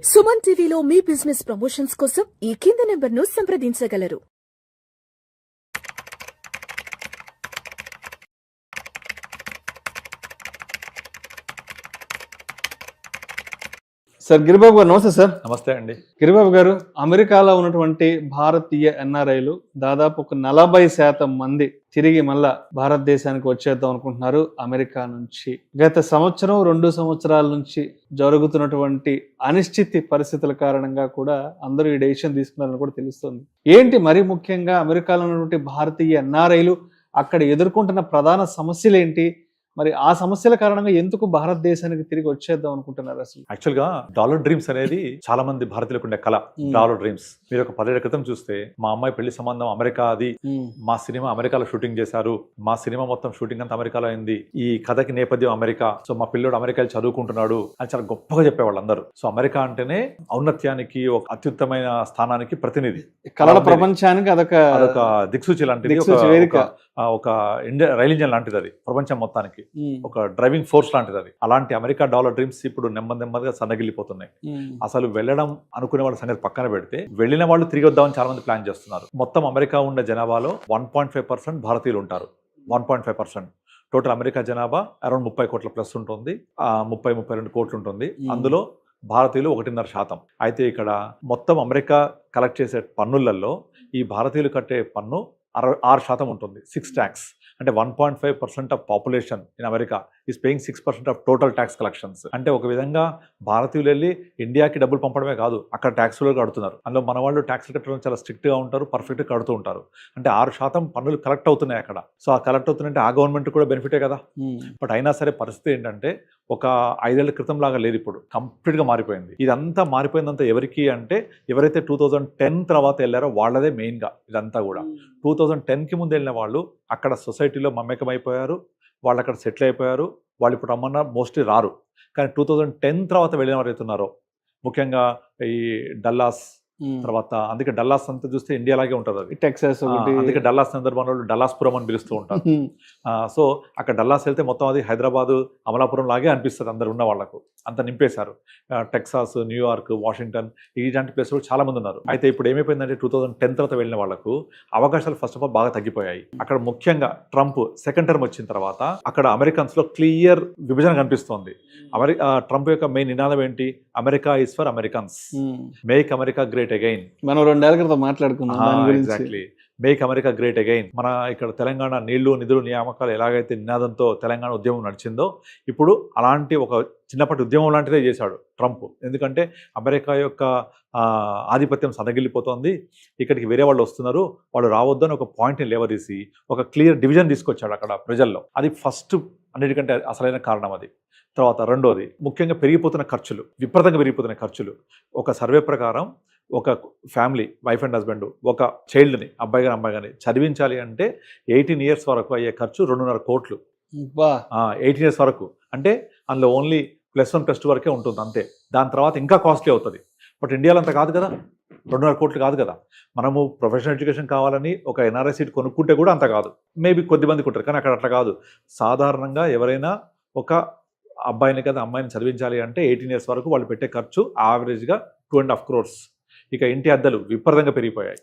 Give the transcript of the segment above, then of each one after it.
సుమన్ టీవీలో మీ business promotions కోసం ఈ కింది నెంబర్ను సంప్రదించగలరు. సార్ గిరిబాబు గారు నమస్తే సార్. నమస్తే అండి. గిరిబాబు గారు, అమెరికాలో ఉన్నటువంటి భారతీయ ఎన్ఆర్ఐలు దాదాపు ఒక 40% మంది తిరిగి మళ్ళా భారతదేశానికి వచ్చేద్దాం అనుకుంటున్నారు అమెరికా నుంచి. గత సంవత్సరం 2 సంవత్సరాల నుంచి జరుగుతున్నటువంటి అనిశ్చితి పరిస్థితుల కారణంగా కూడా అందరూ ఈ డెసిషన్ తీసుకున్నారని కూడా తెలుస్తుంది. ఏంటి మరి ముఖ్యంగా అమెరికాలో ఉన్నటువంటి భారతీయ ఎన్ఆర్ఐలు అక్కడ ఎదుర్కొంటున్న ప్రధాన సమస్యలు ఏంటి? మరి ఆ సమస్యల కారణంగా ఎందుకు భారతదేశానికి తిరిగి వచ్చేద్దాం అనుకుంటున్నారు? అసలు యాక్చువల్గా డాలర్ డ్రీమ్స్ అనేది చాలా మంది భారతీయులకు ఉండే కళ. డాలర్ డ్రీమ్స్ మీరు ఒక 10 ఏళ్ల క్రితం చూస్తే మా అమ్మాయి పెళ్లి సంబంధం అమెరికా, అది మా సినిమా అమెరికాలో షూటింగ్ చేశారు, మా సినిమా మొత్తం షూటింగ్ అంతా అమెరికాలో అయింది, ఈ కథకి నేపథ్యం అమెరికా, సో మా పిల్లోడు అమెరికాలో చదువుకుంటున్నాడు అని చాలా గొప్పగా చెప్పేవాళ్ళు అందరూ. సో అమెరికా అంటేనే ఔన్నత్యానికి, ఒక అత్యుత్తమైన స్థానానికి ప్రతినిధి, కళల ప్రపంచానికి అదొక దిక్సూచి లాంటిది, ఒక ఇండియా రైల్ ఇంజన్ లాంటిది, అది ప్రపంచం మొత్తానికి ఒక డ్రైవింగ్ ఫోర్స్ లాంటిది. అది అలాంటి అమెరికా డాలర్ డ్రీమ్స్ ఇప్పుడు నెమ్మదిగా సన్నగిల్లిపోతున్నాయి. అసలు వెళ్ళడం అనుకునే వాళ్ళ సంగతి పక్కన పెడితే, వెళ్ళిన వాళ్ళు తిరిగి వద్దామని చాలా మంది ప్లాన్ చేస్తున్నారు. మొత్తం అమెరికా ఉండే జనాభాలో 1.5% భారతీయులు ఉంటారు. 1.5%. టోటల్ అమెరికా జనాభా అరౌండ్ 30 కోట్ల ప్లస్ ఉంటుంది, 30-32 కోట్లు ఉంటుంది. అందులో భారతీయులు 1.5%. అయితే ఇక్కడ మొత్తం అమెరికా కలెక్ట్ చేసే పన్నులలో ఈ భారతీయులు కట్టే పన్ను 6% ఉంటుంది. 6 ట్యాక్స్. అంటే 1.5% of population in America is paying 6% of total tax collections. అంటే ఒక విధంగా భారతీయులు వెళ్ళి ఇండియాకి డబ్బులు పంపడమే కాదు, అక్కడ ట్యాక్స్లు కడుతున్నారు. అందులో మన వాళ్ళు ట్యాక్స్లు కట్టడం చాలా స్ట్రిక్ట్గా ఉంటారు, పర్ఫెక్ట్గా కడుతూ ఉంటారు. అంటే 6% పన్నులు కలెక్ట్ అవుతున్నాయి అక్కడ. సో ఆ కలెక్ట్ అవుతుందంటే ఆ గవర్నమెంట్ కూడా బెనిఫిటే కదా. బట్ అయినా సరే పరిస్థితి ఏంటంటే ఒక 5 ఏళ్ల క్రితం లాగా లేదు, ఇప్పుడు కంప్లీట్గా మారిపోయింది. ఇదంతా మారిపోయిందంతా ఎవరికి అంటే, ఎవరైతే 2010 తర్వాత వెళ్ళారో వాళ్ళదే మెయిన్గా ఇదంతా కూడా. 2010కి ముందు వెళ్ళిన వాళ్ళు అక్కడ సొసైటీలో మమ్మకం అయిపోయారు, వాళ్ళు అక్కడ సెటిల్ అయిపోయారు. వాళ్ళు ఇప్పుడు రమ్మన్నా మోస్ట్లీ రారు. కానీ 2010 తర్వాత వెళ్ళిన వారు అవుతున్నారో, ముఖ్యంగా ఈ డల్లాస్ తర్వాత, అందుకే డల్లాస్ అంతా చూస్తే ఇండియా లాగే ఉంటుంది, అది టెక్సాస్. అందుకే డల్లాస్ సందర్భంలో డల్లాస్పురం అని పిలుస్తూ ఉంటారు. సో అక్కడ డల్లాస్ వెళ్తే మొత్తం అది హైదరాబాదు, అమలాపురం లాగే అనిపిస్తుంది అందరు ఉన్న వాళ్ళకు. అంత నింపేశారు. టెక్సాస్, న్యూయార్క్, వాషింగ్టన్ ఇలాంటి ప్లేస్లో చాలా మంది ఉన్నారు. అయితే ఇప్పుడు ఏమైపోయిందంటే 2010 తర్వాత వెళ్ళిన వాళ్ళకు అవకాశాలు ఫస్ట్ ఆఫ్ ఆల్ బాగా తగ్గిపోయాయి. అక్కడ ముఖ్యంగా ట్రంప్ సెకండ్ టర్మ్ వచ్చిన తర్వాత అక్కడ అమెరికన్స్ లో క్లియర్ విభజన కనిపిస్తోంది. ట్రంప్ యొక్క మెయిన్ నినాదం ఏంటి? America is for Americans, make America great again. మనం 2 ఏళ్ల క్రితం మాట్లాడుకున్నాం. Exactly, make America great again. మన ఇక్కడ తెలంగాణ నీళ్లు నిధులు నియామకాలు ఎలాగైతే నినాదంతో తెలంగాణ ఉద్యమం నడిచిందో, ఇప్పుడు అలాంటి ఒక చిన్నప్పటి ఉద్యమం లాంటిదే చేశాడు ట్రంప్. ఎందుకంటే అమెరికా యొక్క ఆధిపత్యం సన్నగిల్లిపోతుంది, ఇక్కడికి వేరే వాళ్ళు వస్తున్నారు, వాళ్ళు రావద్దు అని ఒక పాయింట్ని లేవదీసి ఒక క్లియర్ డివిజన్ తీసుకొచ్చాడు అక్కడ ప్రజల్లో. అది ఫస్ట్, అన్నిటికంటే అసలైన కారణం అది. తర్వాత రెండోది, ముఖ్యంగా పెరిగిపోతున్న ఖర్చులు, విపరీతంగా పెరిగిపోతున్న ఖర్చులు. ఒక సర్వే ప్రకారం ఒక ఫ్యామిలీ, వైఫ్ అండ్ హస్బెండ్, ఒక చైల్డ్ని, అబ్బాయి కానీ అమ్మాయి కానీ చదివించాలి అంటే 18 ఇయర్స్ వరకు అయ్యే ఖర్చు 2.5 కోట్లు. 18 ఇయర్స్ వరకు అంటే అందులో ఓన్లీ +1 +2 వరకే ఉంటుంది అంతే. దాని తర్వాత ఇంకా కాస్ట్లీ అవుతుంది. బట్ ఇండియాలో అంత కాదు కదా, 2.5 కోట్లు కాదు కదా. మనము ప్రొఫెషనల్ ఎడ్యుకేషన్ కావాలని ఒక ఎన్ఆర్ఐ సీట్ కొనుక్కుంటే కూడా అంత కాదు, మేబీ కొద్ది మందికి ఉంటారు. కానీ అక్కడ అట్లా కాదు. సాధారణంగా ఎవరైనా ఒక అబ్బాయిని కదా అమ్మాయిని చదివించాలి అంటే 18 ఇయర్స్ వరకు వాళ్ళు పెట్టే ఖర్చు యావరేజ్గా 2.5 crores. ఇక ఇంటి అద్దెలు విపరీతంగా పెరిగిపోయాయి.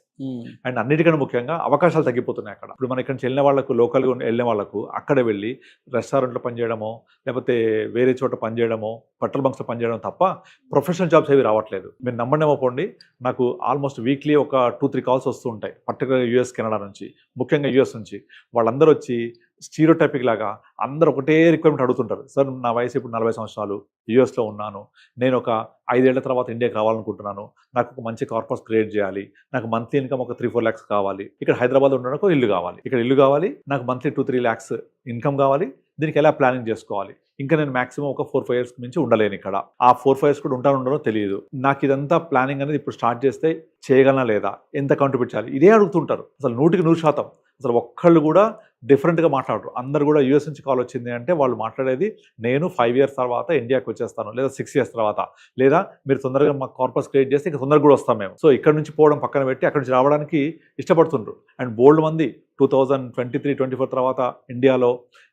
అండ్ అన్నిటికన్నా ముఖ్యంగా అవకాశాలు తగ్గిపోతున్నాయి అక్కడ. ఇప్పుడు మన ఇక్కడ నుంచి వెళ్ళిన వాళ్ళకు, లోకల్గా వెళ్ళిన వాళ్ళకు అక్కడ వెళ్ళి రెస్టారెంట్లో పనిచేయడమో, లేకపోతే వేరే చోట పనిచేయడమో, పెట్రోల్ బంక్స్లో పనిచేయడం తప్ప ప్రొఫెషనల్ జాబ్స్ ఏవి రావట్లేదు. మీరు నమ్మడమోపోండి, నాకు ఆల్మోస్ట్ వీక్లీ ఒక 2-3 కాల్స్ వస్తూ ఉంటాయి, పర్టికులర్ యూఎస్, కెనడా నుంచి, ముఖ్యంగా యూఎస్ నుంచి. వాళ్ళందరూ వచ్చి స్టీరియోటైపిక్ లాగా అందరూ ఒకటే రిక్వైర్మెంట్ అడుగుతుంటారు. సార్ నా వయసు ఇప్పుడు 40 సంవత్సరాలు, యూఎస్లో ఉన్నాను, నేను ఒక 5 ఏళ్ల తర్వాత ఇండియాకి రావాలనుకుంటున్నాను, నాకు ఒక మంచి కార్పస్ క్రియేట్ చేయాలి, నాకు మంత్లీ ఇన్కమ్ ఒక 3-4 lakhs కావాలి, ఇక్కడ హైదరాబాద్ ఉండడానికి ఇల్లు కావాలి, ఇక్కడ ఇల్లు కావాలి, నాకు మంత్లీ 2-3 lakhs ఇన్కమ్ కావాలి, దీనికి ఎలా ప్లానింగ్ చేసుకోవాలి, ఇంకా నేను మాక్సిమం ఒక 4-5 years మించి ఉండలేను ఇక్కడ, ఆ 4-5 years కూడా ఉండనో తెలియదు, నాకు ఇదంతా ప్లానింగ్ అనేది ఇప్పుడు స్టార్ట్ చేస్తే చేయగలనా లేదా, ఎంత కాంట్రిబ్యూట్ చేయాలి, ఇదే అడుగుతుంటారు. అసలు 100% అసలు ఒక్కళ్ళు కూడా డిఫరెంట్గా మాట్లాడరు. అందరు కూడా యూఎస్ నుంచి కాల్ వచ్చింది అంటే వాళ్ళు మాట్లాడేది నేను 5 years తర్వాత ఇండియాకి వచ్చేస్తాను, లేదా 6 years తర్వాత, లేదా మీరు తొందరగా మాకు కార్పస్ క్రియేట్ చేస్తే ఇక తొందరగా కూడా వస్తాం మేము. సో ఇక్కడ నుంచి పోవడం పక్కన పెట్టి అక్కడ నుంచి రావడానికి ఇష్టపడుతుండ్రు. అండ్ బోల్డ్ మంది 2023-24 తర్వాత ఇండియాలో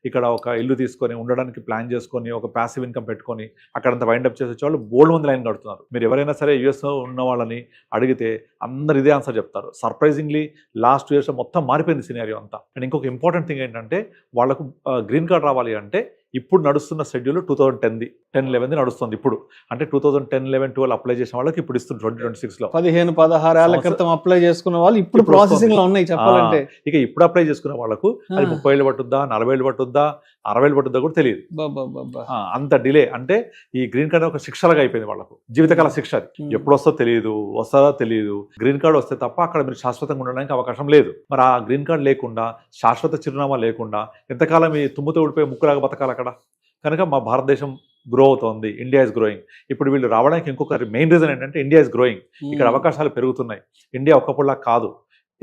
ఇక్కడ ఒక ఇల్లు తీసుకొని ఉండడానికి ప్లాన్ చేసుకొని ఒక ప్యాసివ్ ఇన్కమ్ పెట్టుకొని అక్కడంతా వైండప్ చేసే వాళ్ళు బోల్డ్ మంది లైన్ కడుతున్నారు. మీరు ఎవరైనా సరే యూఎస్లో ఉన్న వాళ్ళని అడిగితే అందరు ఇదే ఆన్సర్ చెప్తారు. సర్ప్రైజింగ్లీ లాస్ట్ 2 years మొత్తం మారిపోయింది సినారియో అంతా. అండ్ ఇంకొక ఇంపార్టెంట్ థింగ్ ఏంటంటే వాళ్ళకు గ్రీన్ కార్డ్ రావాలి అంటే ఇప్పుడు నడుస్తున్న షెడ్యూల్ 2010-11 నడుస్తుంది. ఇప్పుడు అంటే 2010-11-12 అప్లై చేసిన వాళ్ళకి ఇప్పుడు ఇస్తుంది 2026లో. 15-16 ఏళ్ల క్రితం అప్లై చేసుకున్న వాళ్ళు ఇప్పుడు ప్రాసెసింగ్ లో ఉన్నాయి చెప్పాలంటే. ఇక ఇప్పుడు అప్లై చేసుకున్న వాళ్ళకు అది 30 ఏళ్ళు పట్టుద్దా, 40 ఏళ్ళు పట్టుద్దా, 60 ఏళ్ళు పట్టుద్దా కూడా తెలియదు. అంత డిలే. అంటే ఈ గ్రీన్ కార్డ్ ఒక శిక్షలాగా అయిపోయింది వాళ్ళకు, జీవితకాల శిక్ష. ఎప్పుడు వస్తుందో తెలియదు, వస్తుందో తెలియదు. గ్రీన్ కార్డ్ వస్తే తప్ప అక్కడ మీరు శాశ్వతంగా ఉండడానికి అవకాశం లేదు. మరి ఆ గ్రీన్ కార్డ్ లేకుండా, శాశ్వత చిరునామా లేకుండా ఎంతకాలం ఈ తుమ్ముతో ఊడిపోయి ముక్కులాగా బతకాలి అక్కడ? కనుక మా భారతదేశం గ్రో అవుతోంది, ఇండియా ఇస్ గ్రోయింగ్. ఇప్పుడు వీళ్ళు రావడానికి ఇంకొక మెయిన్ రీజన్ ఏంటంటే ఇండియా ఇస్ గ్రోయింగ్. ఇక్కడ అవకాశాలు పెరుగుతున్నాయి. ఇండియా ఒక్కప్పుడులా కాదు,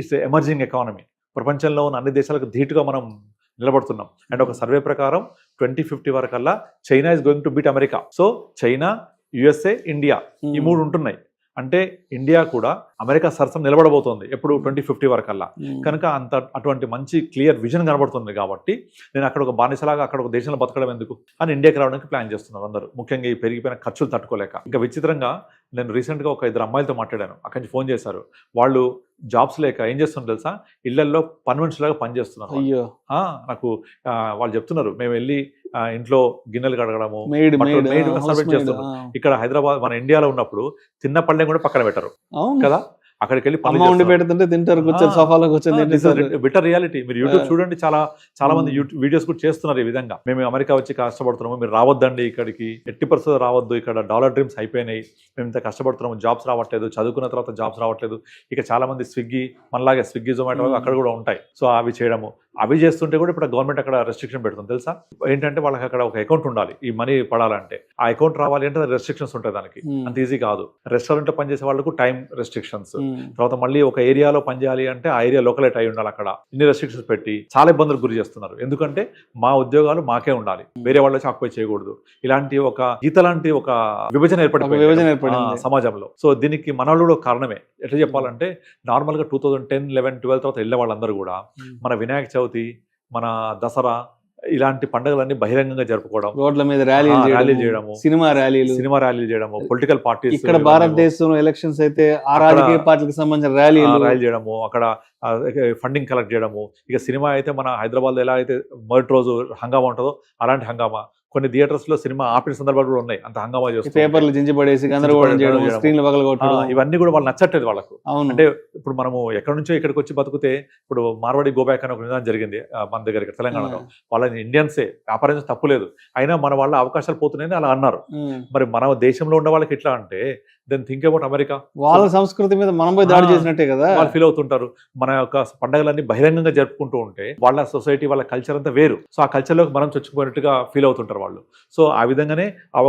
ఇట్స్ ఎమర్జింగ్ ఎకానమీ. ప్రపంచంలో ఉన్న అన్ని దేశాలకు ధీటుగా మనం నిలబడుతున్నాం. అండ్ ఒక సర్వే ప్రకారం 2050 వరకల్లా China is going to beat America. So China, USA, India ఈ 3 ఉంటున్నాయి. అంటే ఇండియా కూడా అమెరికా సరసన నిలబడబోతోంది ఎప్పుడు 2050 వరకల్లా. కనుక అటువంటి మంచి క్లియర్ విజన్ కనబడుతుంది. కాబట్టి నేను అక్కడ ఒక బానిసలాగా అక్కడ ఒక దేశంలో బతకడం ఎందుకు అని ఇండియాకి రావడానికి ప్లాన్ చేస్తున్నారు అందరూ, ముఖ్యంగా ఈ పెరిగిపోయిన ఖర్చులు తట్టుకోలేక. ఇంకా విచిత్రంగా నేను రీసెంట్గా ఒక 2 అమ్మాయిలతో మాట్లాడాను. అక్కడి నుంచి ఫోన్ చేశారు. వాళ్ళు జాబ్స్ లేక ఏం చేస్తున్నారు తెలుసా, ఇళ్లల్లో పని మనుషులాగా పనిచేస్తున్నారు. అయ్యో, నాకు వాళ్ళు చెప్తున్నారు, మేము వెళ్ళి ఇంట్లో గిన్నెలు కడగడము, ఇక్కడ హైదరాబాద్ మన ఇండియాలో ఉన్నప్పుడు తిన్న పళ్ళెం కూడా పక్కన పెట్టరు కదా, అక్కడికి వెళ్ళి పని వండి పెడుతుంటే తింటారు, కూర్చొని సోఫాలో కూర్చొని. Better reality. మీరు యూట్యూబ్ చూడండి, చాలా మంది వీడియోస్ కూడా చేస్తున్నారు ఈ విధంగా. మేము అమెరికా వచ్చి కష్టపడుతున్నాము, మీరు రావద్దండి ఇక్కడికి, 80% రావద్దు, ఇక్కడ డాలర్ డ్రీమ్స్ అయిపోయినాయి, మేము ఇంత కష్టపడుతున్నాము, జాబ్స్ రావట్లేదు, చదువుకున్న తర్వాత జాబ్స్ రావట్లేదు. ఇక చాలా మంది స్విగ్గీ, మనలాగే స్విగ్గీ, జొమాటో అక్కడ కూడా ఉంటాయి. సో అవి చేయడము, అవి చేస్తుంటే కూడా ఇప్పుడు గవర్నమెంట్ అక్కడ రెస్ట్రిక్షన్ పెడుతుంది తెలుసా. ఏంటంటే వాళ్ళకి అక్కడ ఒక అకౌంట్ ఉండాలి ఈ మనీ పడాలంటే. ఆ అకౌంట్ రావాలి అంటే రెస్ట్రిక్షన్స్ ఉంటాయి దానికి, అంత ఈజీ కాదు. రెస్టారెంట్ లో పనిచేసే వాళ్ళకు టైం రెస్ట్రిక్షన్స్, తర్వాత మళ్ళీ ఒక ఏరియాలో పనిచేయాలి అంటే ఆ ఏరియా లోకలైట్ అయి ఉండాలి. అక్కడ ఇన్ని రెస్ట్రిక్షన్స్ పెట్టి చాలా ఇబ్బందులు గురి చేస్తున్నారు. ఎందుకంటే మా ఉద్యోగాలు మాకే ఉండాలి, వేరే వాళ్ళు వచ్చి ఆక్యుపై చేయకూడదు. ఇలాంటి ఒక గీత లాంటి ఒక విభజన ఏర్పడింది సమాజంలో. సో దీనికి మన కూడా కారణమే. ఎట్లా చెప్పాలంటే నార్మల్ గా 2010, 11, 12 తర్వాత వెళ్ళే వాళ్ళందరూ కూడా మన వినాయక చవితి, మన దసరా ఇలాంటి పండుగలన్నీ బహిరంగంగా జరుపుకోవడం, రోడ్ల మీద ర్యాలీ చేయడము, సినిమా ర్యాలీలు చేయడము, పొలిటికల్ పార్టీస్. ఇక్కడ భారతదేశంలో ఎలక్షన్స్ అయితే ఆ రాజకీయ పార్టీలకు సంబంధించిన ర్యాలీలు చేయడము, అక్కడ ఫండింగ్ కలెక్ట్ చేయడము. ఇక సినిమా అయితే మన హైదరాబాద్లో ఎలా అయితే మొదటి రోజు హంగామా ఉంటుందో అలాంటి హంగామా. కొన్ని థియేటర్స్ లో సినిమా ఆపిన సందర్భాలు కూడా ఉన్నాయి, అంత హంగామా చేస్తారు, పేపర్లు జింజిపడేసి ఇవన్నీ కూడా వాళ్ళు నచ్చట్లేదు వాళ్ళకు. అంటే ఇప్పుడు మనము ఎక్కడి నుంచో ఇక్కడికి వచ్చి బతికితే, ఇప్పుడు మార్వాడి గోబ్యాక్ అని ఒక విధానం జరిగింది మన దగ్గర తెలంగాణలో. వాళ్ళని ఇండియన్సే వ్యాపారం తప్పు లేదు, అయినా మన వాళ్ళ అవకాశాలు పోతున్నాయని అలా అన్నారు. మరి మన దేశంలో ఉన్న వాళ్ళకి ఎట్లా అంటే దెన్ థింక్ అబౌట్ అమెరికా, వాళ్ళ సంస్కృతి మీద మనం పోయి దాడి చేసినట్టే కదా వాళ్ళు ఫీల్ అవుతుంటారు. మన యొక్క పండుగలన్నీ బహిరంగంగా జరుపుకుంటూ ఉంటే వాళ్ళ సొసైటీ, వాళ్ళ కల్చర్ అంతా వేరు. సో ఆ కల్చర్లోకి మనం చొచ్చుకుపోయినట్టుగా ఫీల్ అవుతుంటారు వాళ్ళు. సో ఆ విధంగానే ఆ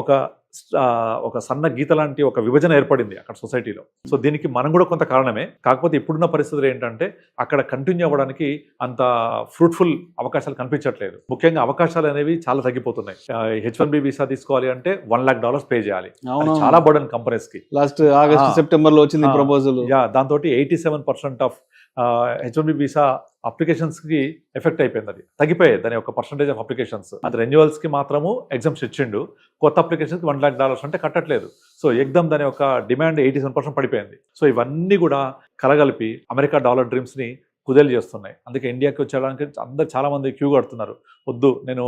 ఒక సన్న గీత లాంటి ఒక విభజన ఏర్పడింది అక్కడ సొసైటీలో. సో దీనికి మనం కూడా కొంత కారణమే. కాకపోతే ఇప్పుడున్న పరిస్థితులు ఏంటంటే అక్కడ కంటిన్యూ అవ్వడానికి అంత ఫ్రూట్ఫుల్ అవకాశాలు కనిపించట్లేదు. ముఖ్యంగా అవకాశాలు అనేవి చాలా తగ్గిపోతున్నాయి. H1B వీసా తీసుకోవాలి అంటే $1 lakh పే చేయాలి, చాలా బర్డెన్ కంపెనీస్ కి. లాస్ట్ ఆగస్ట్ సెప్టెంబర్ లో వచ్చింది ప్రపోజల్. దాంతో 87% ఆఫ్ H1B వీసా అప్లికేషన్స్ కి ఎఫెక్ట్ అయిపోయింది. అది తగ్గిపోయాయి దాని యొక్క పర్సంటేజ్ ఆఫ్ అప్లికేషన్స్. అది రెన్యువల్స్ కి మాత్రము ఎగ్జామ్షన్ ఇచ్చిండు, కొత్త అప్లికేషన్స్ కి $1 lakh అంటే కట్టట్లేదు. సో ఎగ్జామ్ దాని యొక్క డిమాండ్ 87% పడిపోయింది. సో ఇవన్నీ కూడా కలగలిపి అమెరికా డాలర్ డ్రీమ్స్ ని కుదేలు చేస్తున్నాయి. అందుకే ఇండియాకి వచ్చేయడానికి అందరు చాలా మంది క్యూ కడుతున్నారు. వద్దు, నేను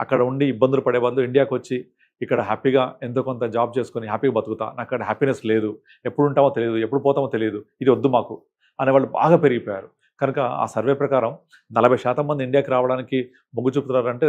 అక్కడ ఉండి ఇబ్బందులు పడే బదులు ఇండియాకి వచ్చి ఇక్కడ హ్యాపీగా ఎంతో కొంత జాబ్ చేసుకొని హ్యాపీగా బతుకుతా, నాకు అక్కడ హ్యాపీనెస్ లేదు, ఎప్పుడు ఉంటామో తెలియదు, ఎప్పుడు పోతామో తెలియదు, ఇది వద్దు మాకు అనేవాళ్ళు బాగా పెరిగిపోయారు. కనుక ఆ సర్వే ప్రకారం 40% మంది ఇండియాకి రావడానికి మొగ్గు చూపుతున్నారంటే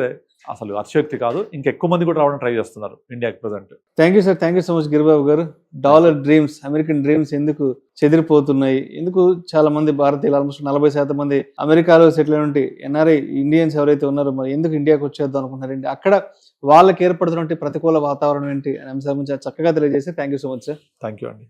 అసలు అతిశయోక్తి కాదు. ఇంకెక్కువ మంది కూడా రావడానికి ట్రై చేస్తున్నారు ఇండియాకి present. Thank you sir, thank you so much Giribabu గారు. డాలర్ డ్రీమ్స్, అమెరికన్ డ్రీమ్స్ ఎందుకు చెదిరిపోతున్నాయి, ఎందుకు చాలా మంది భారతీయులు ఆల్మోస్ట్ 40% మంది అమెరికాలో సెటిల్ అయిన ఎన్ఆర్ఐ ఇండియన్స్ ఎవరైతే ఉన్నారో మరి ఎందుకు ఇండియాకి వచ్చేద్దాం అనుకుంటున్నారండి, అక్కడ వాళ్ళకి ఏర్పడుతున్న ప్రతికూల వాతావరణం ఏంటి అనే అంశాల గురించి చక్కగా తెలియజేసి thank you so much sir. Thank you అండి.